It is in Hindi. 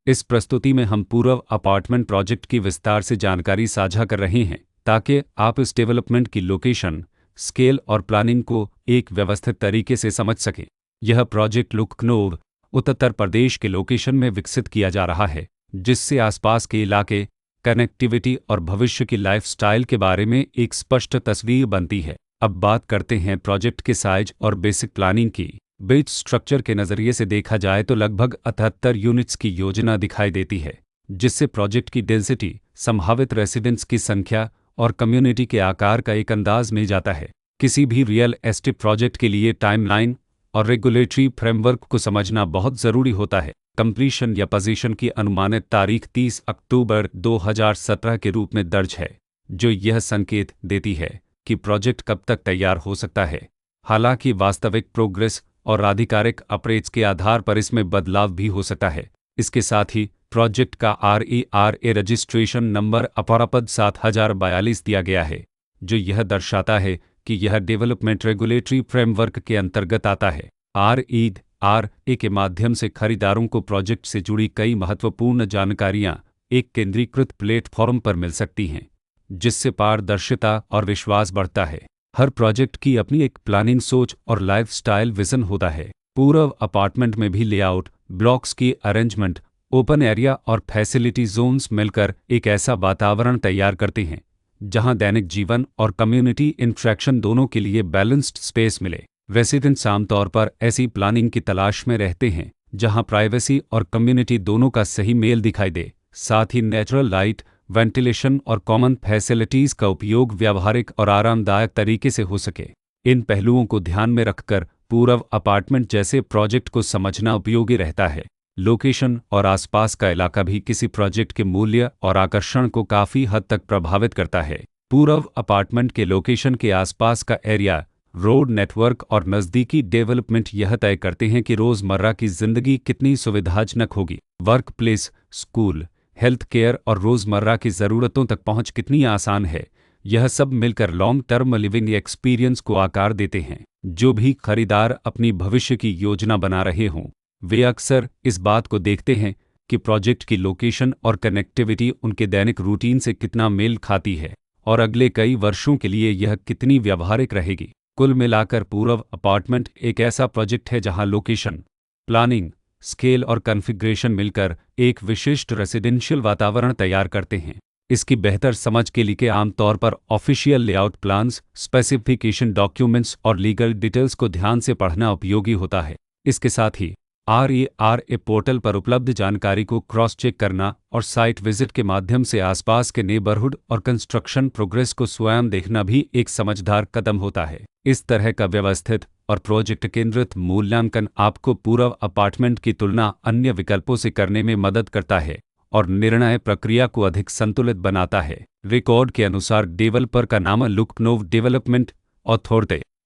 इस प्रस्तुति में हम पूर्व अपार्टमेंट प्रोजेक्ट की विस्तार से जानकारी साझा कर रहे हैं ताकि आप इस डेवलपमेंट की लोकेशन, स्केल और प्लानिंग को एक व्यवस्थित तरीके से समझ सकें। यह प्रोजेक्ट लखनऊ, उत्तर प्रदेश के लोकेशन में विकसित किया जा रहा है, जिससे आसपास के इलाके, कनेक्टिविटी और भविष्य की लाइफस्टाइल के बारे में एक स्पष्ट तस्वीर बनती है। अब बात करते हैं प्रोजेक्ट के साइज और बेसिक प्लानिंग की। बेस स्ट्रक्चर के नज़रिए से देखा जाए तो लगभग 78 यूनिट्स की योजना दिखाई देती है, जिससे प्रोजेक्ट की डेंसिटी, संभावित रेसिडेंट्स की संख्या और कम्युनिटी के आकार का एक अंदाज मिल जाता है। किसी भी रियल एस्टेट प्रोजेक्ट के लिए टाइमलाइन और रेगुलेटरी फ्रेमवर्क को समझना बहुत ज़रूरी होता है। कंप्लीशन या पोजीशन की अनुमानित तारीख 30 अक्टूबर 2017 के रूप में दर्ज है, जो यह संकेत देती है कि प्रोजेक्ट कब तक तैयार हो सकता है। हालांकि वास्तविक प्रोग्रेस और आधिकारिक अप्रेज के आधार पर इसमें बदलाव भी हो सकता है। इसके साथ ही प्रोजेक्ट का RERA रजिस्ट्रेशन नंबर अपारपद 7042 दिया गया है, जो यह दर्शाता है कि यह डेवलपमेंट रेगुलेटरी फ्रेमवर्क के अंतर्गत आता है। RERA के माध्यम से खरीदारों को प्रोजेक्ट से जुड़ी कई महत्वपूर्ण जानकारियां एक केंद्रीकृत प्लेटफॉर्म पर मिल सकती हैं, जिससे पारदर्शिता और विश्वास बढ़ता है। हर प्रोजेक्ट की अपनी एक प्लानिंग सोच और लाइफस्टाइल विजन होता है। पूर्व अपार्टमेंट में भी लेआउट, ब्लॉक्स की अरेंजमेंट, ओपन एरिया और फैसिलिटी जोन्स मिलकर एक ऐसा वातावरण तैयार करते हैं जहां दैनिक जीवन और कम्युनिटी इंटरेक्शन दोनों के लिए बैलेंस्ड स्पेस मिले। रेसिडेंट्स आमतौर पर ऐसी प्लानिंग की तलाश में रहते हैं जहां प्राइवेसी और कम्युनिटी दोनों का सही मेल दिखाई दे, साथ ही नेचुरल लाइट, वेंटिलेशन और कॉमन फैसिलिटीज़ का उपयोग व्यावहारिक और आरामदायक तरीके से हो सके। इन पहलुओं को ध्यान में रखकर पूर्व अपार्टमेंट जैसे प्रोजेक्ट को समझना उपयोगी रहता है। लोकेशन और आसपास का इलाका भी किसी प्रोजेक्ट के मूल्य और आकर्षण को काफ़ी हद तक प्रभावित करता है। पूर्व अपार्टमेंट के लोकेशन के आसपास का एरिया, रोड नेटवर्क और नज़दीकी डेवलपमेंट यह तय करते हैं कि रोज़मर्रा की ज़िंदगी कितनी सुविधाजनक होगी। Work place, school, health care और रोज़मर्रा की ज़रूरतों तक पहुंच कितनी आसान है, यह सब मिलकर लॉन्ग टर्म लिविंग एक्सपीरियंस को आकार देते हैं। जो भी खरीदार अपनी भविष्य की योजना बना रहे हों, वे अक्सर इस बात को देखते हैं कि प्रोजेक्ट की लोकेशन और कनेक्टिविटी उनके दैनिक रूटीन से कितना मेल खाती है और अगले कई वर्षों के लिए यह कितनी व्यावहारिक रहेगी। कुल मिलाकर पूर्व अपार्टमेंट एक ऐसा प्रोजेक्ट है जहां लोकेशन, प्लानिंग, स्केल और कॉन्फ़िगरेशन मिलकर एक विशिष्ट रेसिडेंशियल वातावरण तैयार करते हैं। इसकी बेहतर समझ के लिए आमतौर पर official layout plans, specification documents और लीगल डिटेल्स को ध्यान से पढ़ना उपयोगी होता है। इसके साथ ही RERA पोर्टल पर उपलब्ध जानकारी को क्रॉस चेक करना और साइट विजिट के माध्यम से आसपास के नेबरहुड और कंस्ट्रक्शन प्रोग्रेस को स्वयं देखना भी एक समझदार कदम होता है। इस तरह का व्यवस्थित और प्रोजेक्ट केंद्रित मूल्यांकन आपको पूर्व अपार्टमेंट की तुलना अन्य विकल्पों से करने में मदद करता है और निर्णय प्रक्रिया को अधिक संतुलित बनाता है। रिकॉर्ड के अनुसार डेवलपर का नाम लखनऊ डेवलपमेंट अथॉरिटी